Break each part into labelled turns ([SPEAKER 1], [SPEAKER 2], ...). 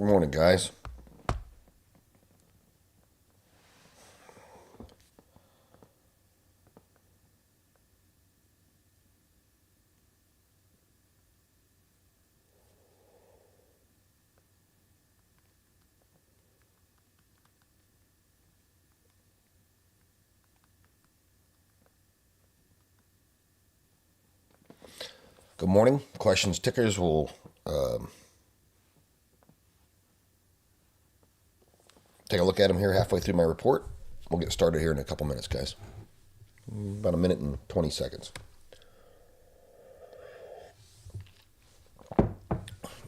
[SPEAKER 1] Morning, guys. Good morning. Questions, tickers. We'll take a look at them here halfway through my report. We'll get started here in a couple minutes, guys. About a minute and 20 seconds.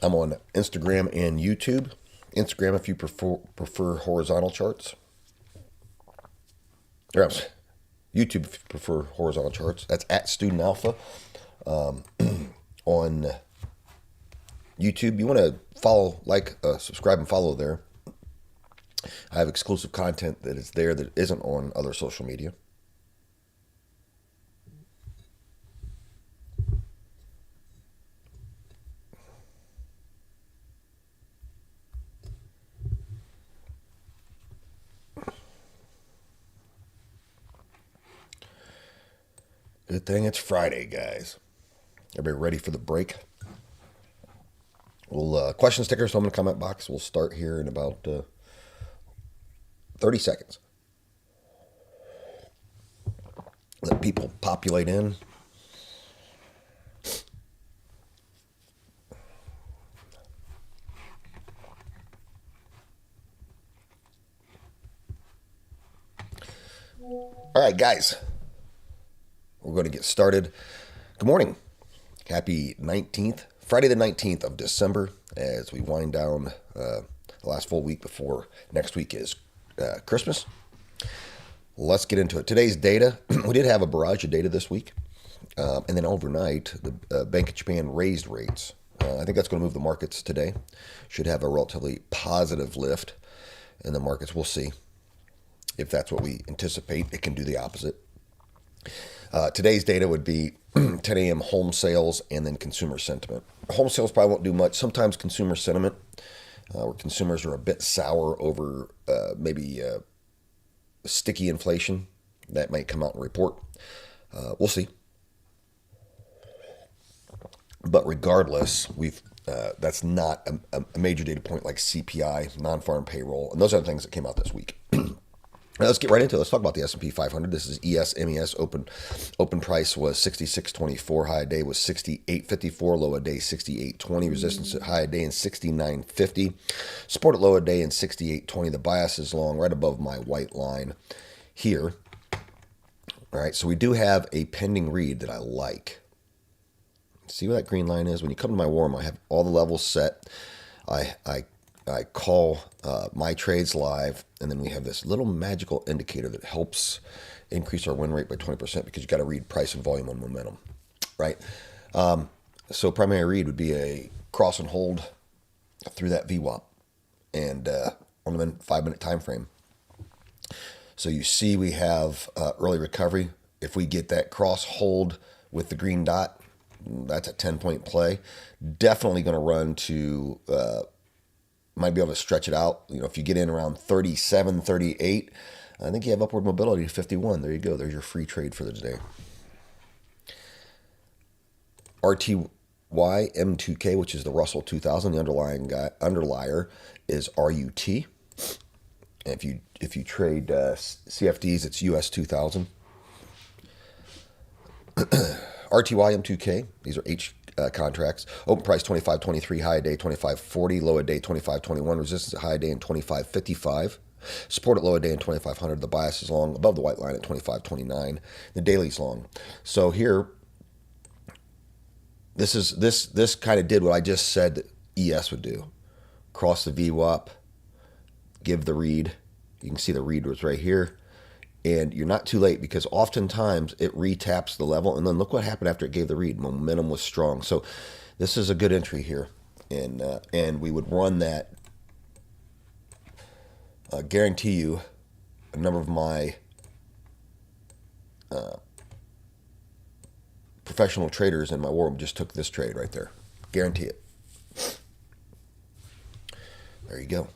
[SPEAKER 1] I'm on Instagram and YouTube. Instagram if you prefer horizontal charts. Or YouTube if you prefer horizontal charts. That's at Student Alpha. On YouTube, you want to follow, subscribe and follow there. I have exclusive content that is there that isn't on other social media. Good thing it's Friday, guys. Everybody ready for the break? We'll question stickers on the comment box. We'll start here in about 30 seconds. Let people populate in. All right, guys. We're going to get started. Good morning. Happy 19th, Friday the 19th of December, as we wind down the last full week before next week is Christmas. Let's get into it. Today's data, we did have a barrage of data this week. And then overnight, the Bank of Japan raised rates. I think that's going to move the markets today. Should have a relatively positive lift in the markets. We'll see if that's what we anticipate. It can do the opposite. Today's data would be 10 a.m. home sales and then consumer sentiment. Home sales probably won't do much. Sometimes consumer sentiment, where consumers are a bit sour over maybe sticky inflation, that might come out in report. We'll see. But regardless, that's not a major data point like CPI, non-farm payroll, and those are the things that came out this week. Now let's get right into it. Let's talk about the S&P 500. This is ES, Open price was 66.24. High day was 68.54. Low a day 68.20. Resistance at high day in 69.50. Support at low a day in 68.20. The bias is long, right above my white line here. All right, so we do have a pending read that I like. See what that green line is? When you come to my warm, I have all the levels set. I call my trades live, and then we have this little magical indicator that helps increase our win rate by 20% because you got to read price and volume on momentum, right? So primary read would be a cross and hold through that VWAP and on the 5-minute time frame. So you see we have early recovery. If we get that cross hold with the green dot, that's a 10-point play. Definitely going to run to... might be able to stretch it out. You know, if you get in around 37, 38, I think you have upward mobility to 51. There you go. There's your free trade for the day. RTY M2K, which is the Russell 2000, the underlier is RUT. And if you trade CFDs, it's US 2000. RTY M2K, these are H contracts. Open price 25.23, high day 25.40, low a day 25.21, resistance at high day in 25.55, support at low a day in 2500. The bias is long above the white line at 25.29. The daily's long. So here, this kind of did what I just said that ES would do. Cross the VWAP, give the read. You can see the read was right here. And you're not too late because oftentimes it retaps the level. And then look what happened after it gave the read. Momentum was strong. So this is a good entry here. And we would run that. Guarantee you a number of my professional traders in my war room just took this trade right there. Guarantee it. There go.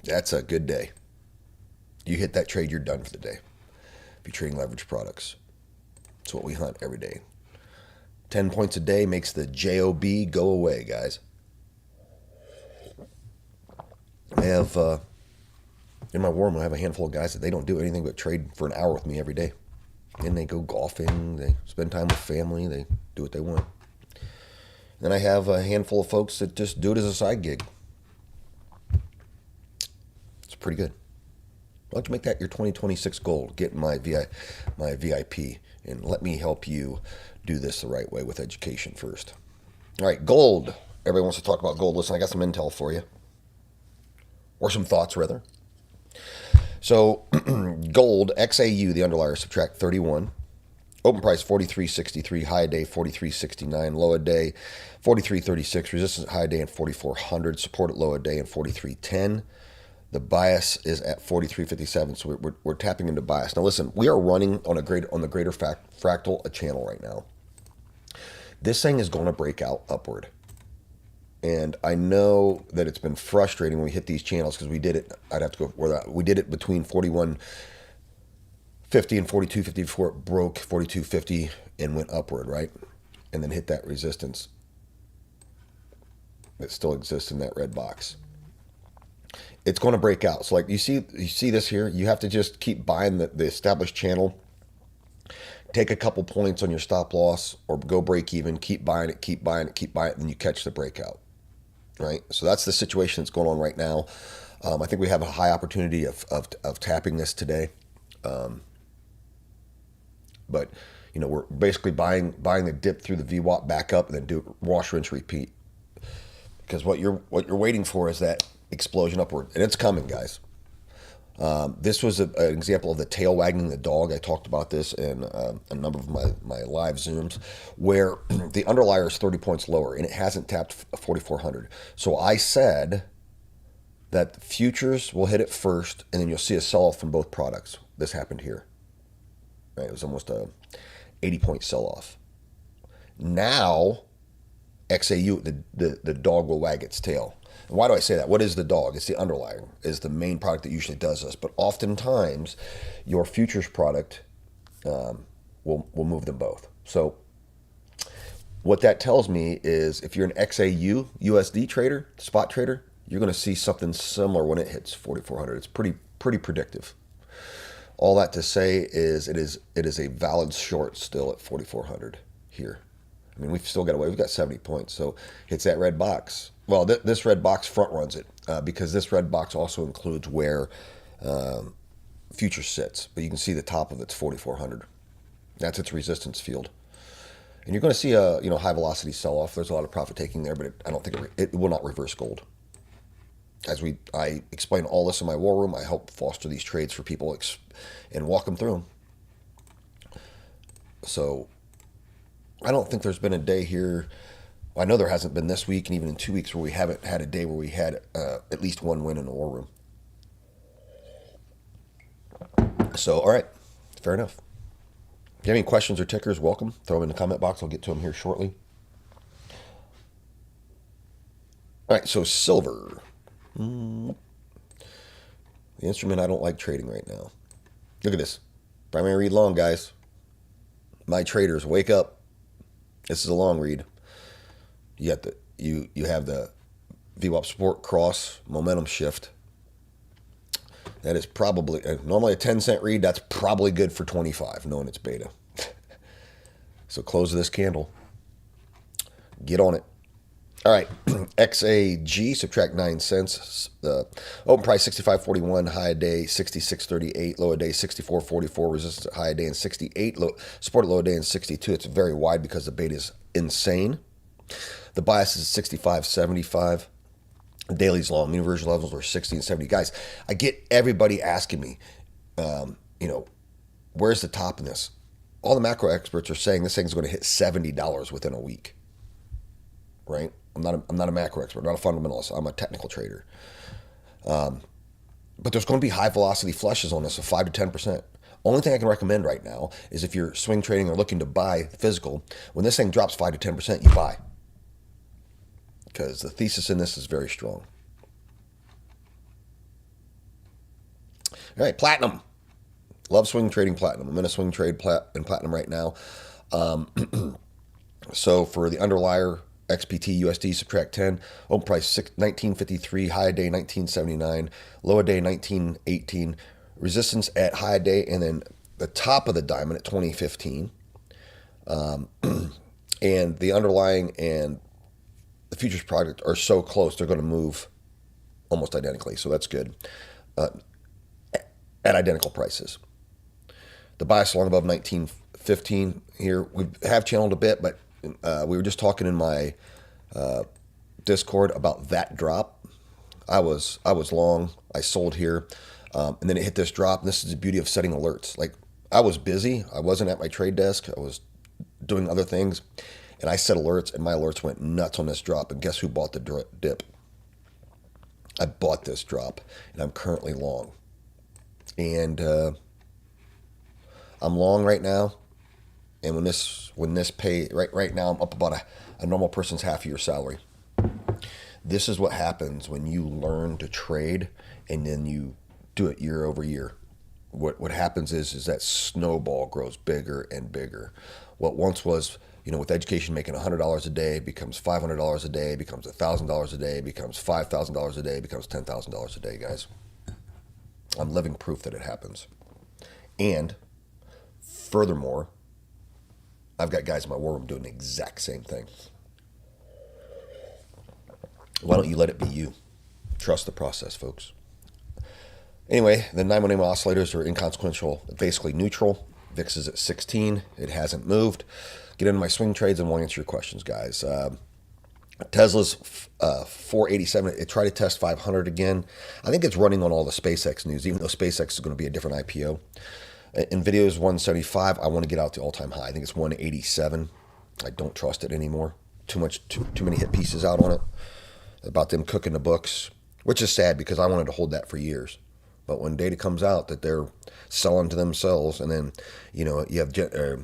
[SPEAKER 1] That's a good day. You hit that trade, you're done for the day. If you're trading leverage products, it's what we hunt every day. 10 points a day makes the JOB go away, guys. I have, in my war room, I have a handful of guys that they don't do anything but trade for an hour with me every day. And they go golfing, they spend time with family, they do what they want. Then I have a handful of folks that just do it as a side gig. It's pretty good. Why don't you make that your 2026 goal? Get my VIP, and let me help you do this the right way with education first. All right, gold. Everybody wants to talk about gold. Listen, I got some intel for you. Or some thoughts, rather. So, gold, XAU, the underlier, subtract 31. Open price 43.63, high day 43.69, low a day 43.36, resistance high day and 4,400, support at low a day and 43.10. The bias is at 43.57, so we're tapping into bias. Now listen, we are running on the greater fractal a channel right now. This thing is going to break out upward. And I know that it's been frustrating when we hit these channels because we did it. I'd have to go for that. We did it between 41.50 and 42.50 before it broke 42.50 and went upward, right? And then hit that resistance that still exists in that red box. It's going to break out. So like you see this here, you have to just keep buying the established channel. Take a couple points on your stop loss or go break even, keep buying it, and then you catch the breakout. Right? So that's the situation that's going on right now. I think we have a high opportunity of tapping this today. But you know, we're basically buying the dip through the VWAP back up and then do wash, rinse, repeat. Because what you're waiting for is that explosion upward, and it's coming, guys. This was an example of the tail wagging the dog. I talked about this in a number of my live Zooms, where the underlier is 30 points lower, and it hasn't tapped 4,400. So I said that futures will hit it first, and then you'll see a sell-off from both products. This happened here. Right? It was almost a 80-point sell-off. Now, XAU, the dog will wag its tail. And why do I say that? What is the dog? It's the underlying, is the main product that usually does this. But oftentimes, your futures product will move them both. So what that tells me is if you're an XAU USD trader, spot trader, you're going to see something similar when it hits 4,400. It's pretty predictive. All that to say is it is a valid short still at 4,400 here. I mean, we've still got away. We've got 70 points. So it's that red box. Well, this red box front runs it because this red box also includes where future sits. But you can see the top of it's 4,400. That's its resistance field. And you're going to see a high velocity sell off. There's a lot of profit taking there, but I don't think it will not reverse gold. I explain all this in my war room. I help foster these trades for people and walk them through them. So I don't think there's been a day here. I know there hasn't been this week and even in 2 weeks where we haven't had a day where we had at least one win in the war room. So, all right, fair enough. If you have any questions or tickers, welcome. Throw them in the comment box. I'll get to them here shortly. All right, so silver. The instrument I don't like trading right now. Look at this. Primary read long, guys. My traders, wake up. This is a long read. You have the VWAP support cross momentum shift. That is probably normally a 10-cent read. That's probably good for 25, knowing it's beta. So close this candle. Get on it. All right, XAG, subtract 9 cents. The open price 65.41, high day 66.38, low day 64.44, resistance high day and 68, support at low day and 62. It's very wide because the beta is insane. The bias is 65.75. Daily's long, mean reversion levels were 60 and 70. Guys, I get everybody asking me, where's the top in this? All the macro experts are saying this thing's going to hit $70 within a week. Right? I'm not a macro expert, I'm not a fundamentalist. I'm a technical trader. But there's going to be high velocity flushes on this of 5 to 10%. Only thing I can recommend right now is if you're swing trading or looking to buy physical, when this thing drops 5 to 10%, you buy. because the thesis in this is very strong. All right, platinum. Love swing trading platinum. I'm in a swing trade in platinum right now. So for the underlier, XPT USD subtract 10, open price 1953, high day 1979, low day 1918, resistance at high day, and then the top of the diamond at 2015. And the underlying and the futures product are so close, they're going to move almost identically. So that's good. At identical prices. The bias along above 1915 here. We have channeled a bit, but we were just talking in my Discord about that drop. I was long. I sold here, and then it hit this drop. And this is the beauty of setting alerts. Like, I was busy. I wasn't at my trade desk. I was doing other things, and I set alerts, and my alerts went nuts on this drop. And guess who bought the dip? I bought this drop, and I'm currently long. And I'm long right now. And when this pay right now, I'm up about a normal person's half year salary. This is what happens when you learn to trade and then you do it year over year. What happens is that snowball grows bigger and bigger. What once was, with education making $100 a day becomes $500 a day, becomes $1,000 a day, becomes $5,000 a day, becomes $10,000 a day, guys. I'm living proof that it happens. And furthermore, I've got guys in my war room doing the exact same thing. Why don't you let it be you? Trust the process, folks. Anyway, the 918 oscillators are inconsequential, basically neutral. VIX is at 16. It hasn't moved. Get into my swing trades and we'll answer your questions, guys. Tesla's 487. It tried to test 500 again. I think it's running on all the SpaceX news, even though SpaceX is going to be a different IPO. NVIDIA is 175. I want to get out to all-time high. I think it's 187. I don't trust it anymore. Too many hit pieces out on it about them cooking the books, which is sad because I wanted to hold that for years. But when data comes out that they're selling to themselves, and then you have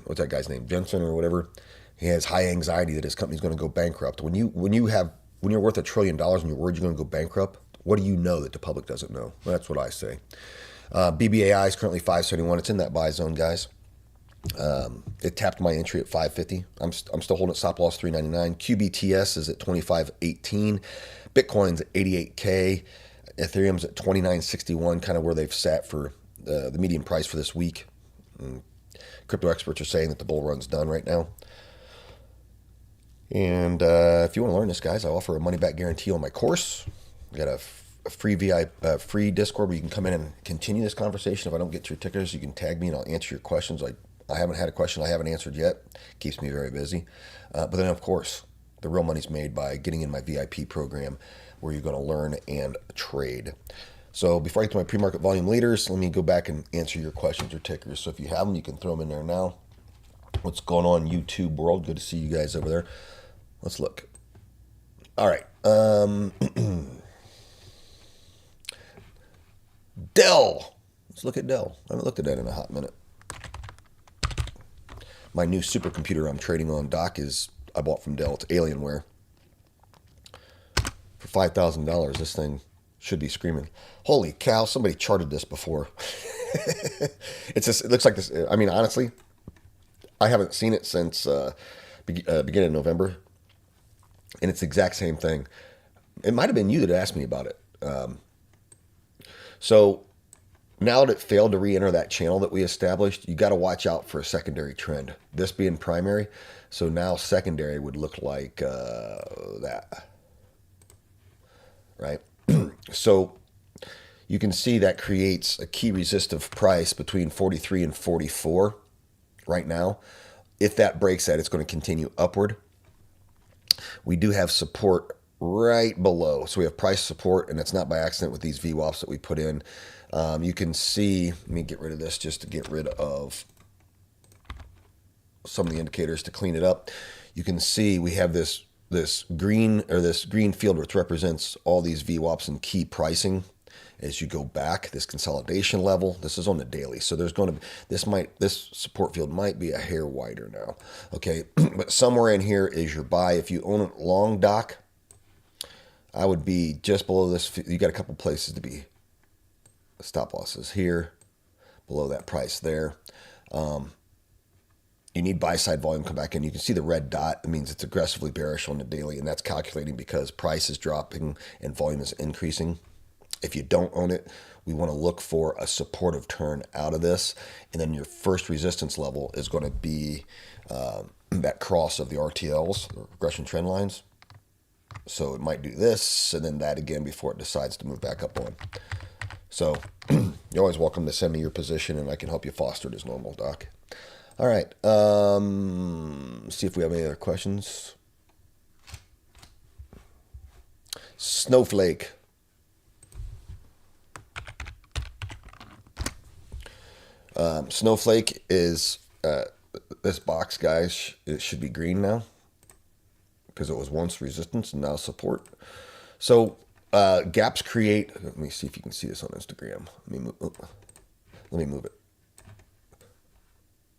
[SPEAKER 1] what's that guy's name, Jensen or whatever, he has high anxiety that his company's going to go bankrupt. When you're worth $1 trillion and you're worried you're going to go bankrupt, what do you know that the public doesn't know? Well, that's what I say. BBAI is currently 571. It's in that buy zone, guys. It tapped my entry at 550. I'm still holding at stop loss 399. QBTS is at 2518. Bitcoin's at 88K. Ethereum's at 2961, kind of where they've sat for the median price for this week. Crypto experts are saying that the bull run's done right now. And if you want to learn this, guys, I offer a money-back guarantee on my course. I got a free Discord where you can come in and continue this conversation. If I don't get to your tickers, you can tag me and I'll answer your questions. I haven't had a question I haven't answered yet. Keeps me very busy. But then, of course, the real money's made by getting in my VIP program where you're going to learn and trade. So before I get to my pre-market volume leaders, let me go back and answer your questions or tickers. So if you have them, you can throw them in there now. What's going on, YouTube world? Good to see you guys over there. Let's look. All right. Dell. Let's look at Dell. I haven't looked at that in a hot minute. My new supercomputer I'm trading on, Doc, I bought from Dell. It's Alienware. For $5,000, this thing should be screaming. Holy cow, somebody charted this before. It looks like this. I mean, honestly, I haven't seen it since beginning of November. And it's the exact same thing. It might have been you that asked me about it. So now that it failed to re-enter that channel that we established, you got to watch out for a secondary trend. This being primary, so now secondary would look like that, right? So you can see that creates a key resistive price between 43 and 44 right now. If that breaks that, it's going to continue upward. We do have support right below. So we have price support, and it's not by accident with these VWAPs that we put in. You can see, let me get rid of this just to get rid of some of the indicators to clean it up. You can see we have this green field which represents all these VWAPs and key pricing. As you go back, this consolidation level, this is on the daily. So there's going to this support field might be a hair wider now. Okay, but somewhere in here is your buy. If you own a long, Doc, I would be just below this. You got a couple places to be. Stop losses here, below that price there. You need buy side volume come back in. You can see the red dot. It means it's aggressively bearish on the daily, and that's calculating because price is dropping and volume is increasing. If you don't own it, we want to look for a supportive turn out of this, and then your first resistance level is going to be that cross of the RTLs, or regression trend lines. So it might do this, and then that again before it decides to move back up on. So you're always welcome to send me your position, and I can help you foster it as normal, Doc. All right. See if we have any other questions. Snowflake. Snowflake is this box, guys. It should be green now because it was once resistance and now support. So gaps create. Let me see if you can see this on Instagram. Let me move it.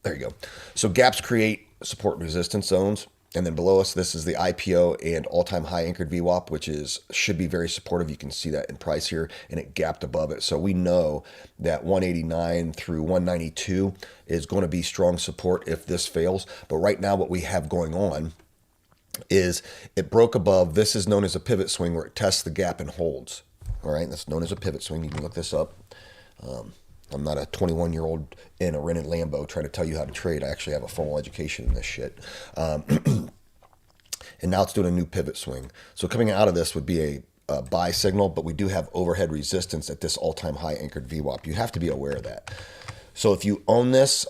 [SPEAKER 1] There you go. So gaps create support and resistance zones. And then below us, this is the IPO and all-time high anchored VWAP, which should be very supportive. You can see that in price here, and it gapped above it. So we know that 189 through 192 is going to be strong support if this fails. But right now, what we have going on is it broke above. This is known as a pivot swing where it tests the gap and holds. All right, that's known as a pivot swing. You can look this up. I'm not a 21-year-old in a rented Lambo trying to tell you how to trade. I actually have a formal education in this shit. And now it's doing a new pivot swing. So coming out of this would be a buy signal, but we do have overhead resistance at this all-time high anchored VWAP. You have to be aware of that. So if you own this,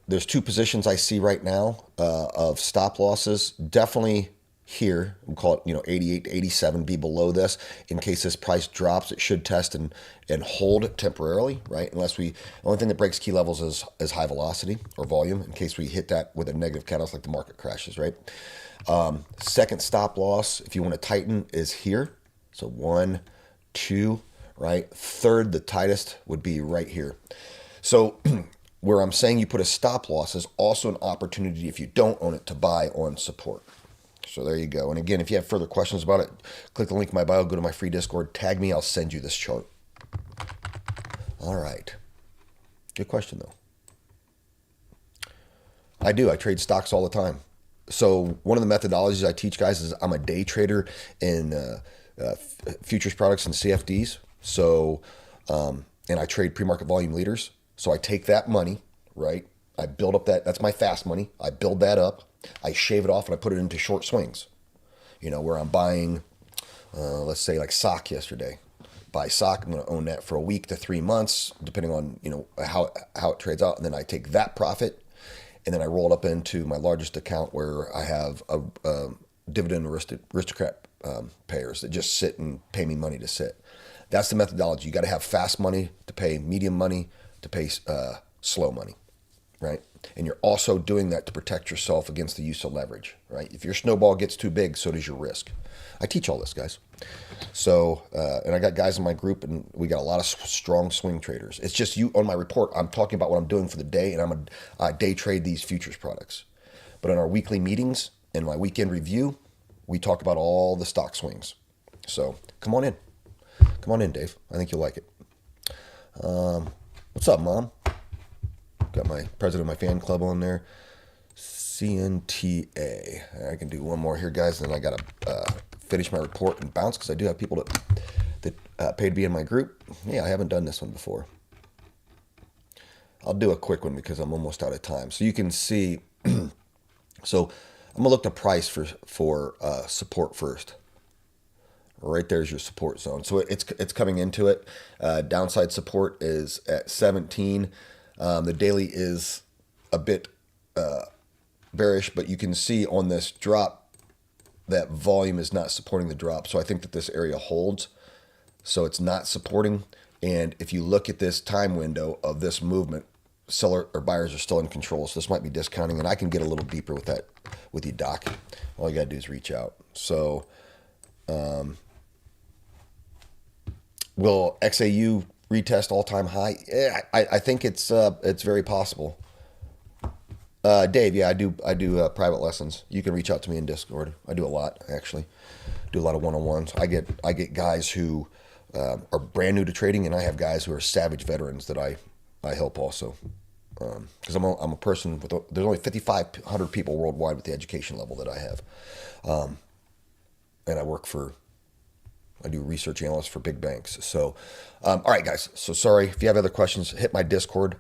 [SPEAKER 1] there's two positions I see right now of stop losses. Definitely here, we'll call it 88 to 87, be below this. In case this price drops, it should test and hold temporarily, right? The only thing that breaks key levels is high velocity or volume in case we hit that with a negative catalyst like the market crashes, right? Second stop loss, if you want to tighten, is here. So 1, 2, right? Third, the tightest would be right here. So where I'm saying you put a stop loss is also an opportunity if you don't own it to buy on support. So there you go. And again, if you have further questions about it, click the link in my bio, go to my free Discord, tag me, I'll send you this chart. All right. Good question, though. I do. I trade stocks all the time. So one of the methodologies I teach guys is I'm a day trader in futures products and CFDs. So, and I trade pre-market volume leaders. So I take that money, right? I build up that's my fast money. I build that up. I shave it off and I put it into short swings, where I'm buying, let's say like SOC yesterday. Buy SOC, I'm going to own that for a week to 3 months, depending on, how it trades out. And then I take that profit and then I roll it up into my largest account where I have a dividend aristocrat payers that just sit and pay me money to sit. That's the methodology. You got to have fast money to pay medium money to pay slow money, right? And you're also doing that to protect yourself against the use of leverage, right? If your snowball gets too big, so does your risk. I teach all this, guys. So, and I got guys in my group, and we got a lot of strong swing traders. It's just on my report, I'm talking about what I'm doing for the day, and I day trade these futures products. But in our weekly meetings and my weekend review, we talk about all the stock swings. So come on in. Come on in, Dave. I think you'll like it. What's up, Mom? Got my president of my fan club on there. CNTA. I can do one more here, guys, and then I got to finish my report and bounce because I do have people that pay to be in my group. Yeah, I haven't done this one before. I'll do a quick one because I'm almost out of time. So you can see, so I'm going to look the price for support first. Right there's your support zone. So it's coming into it. Downside support is at 17. The daily is a bit bearish, but you can see on this drop that volume is not supporting the drop. So I think that this area holds. So it's not supporting. And if you look at this time window of this movement, seller or buyers are still in control. So this might be discounting, and I can get a little deeper with that with you, Doc. All you got to do is reach out. So will XAU retest all-time high? Yeah, I think it's very possible. Dave, yeah, I do private lessons. You can reach out to me in Discord. I do a lot, actually. do a lot of one-on-ones. I get guys who are brand new to trading, and I have guys who are savage veterans that I help also. Because I'm a person with there's only 5,500 people worldwide with the education level that I have, and I do research analysts for big banks. So, all right, guys. So sorry if you have other questions, hit my Discord.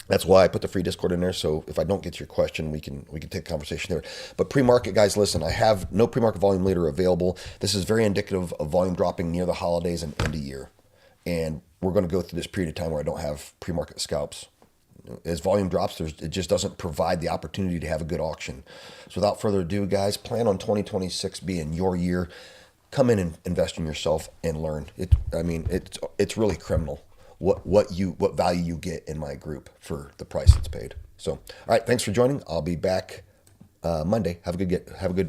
[SPEAKER 1] That's why I put the free Discord in there. So if I don't get to your question, we can take a conversation there. But pre-market, guys, listen, I have no pre-market volume leader available. This is very indicative of volume dropping near the holidays and end of year. And we're going to go through this period of time where I don't have pre-market scalps. As volume drops, it just doesn't provide the opportunity to have a good auction. So without further ado, guys, plan on 2026 being your year. Come in and invest in yourself and learn. It's really criminal what value you get in my group for the price that's paid. So, all right, thanks for joining. I'll be back Monday. Have a good day.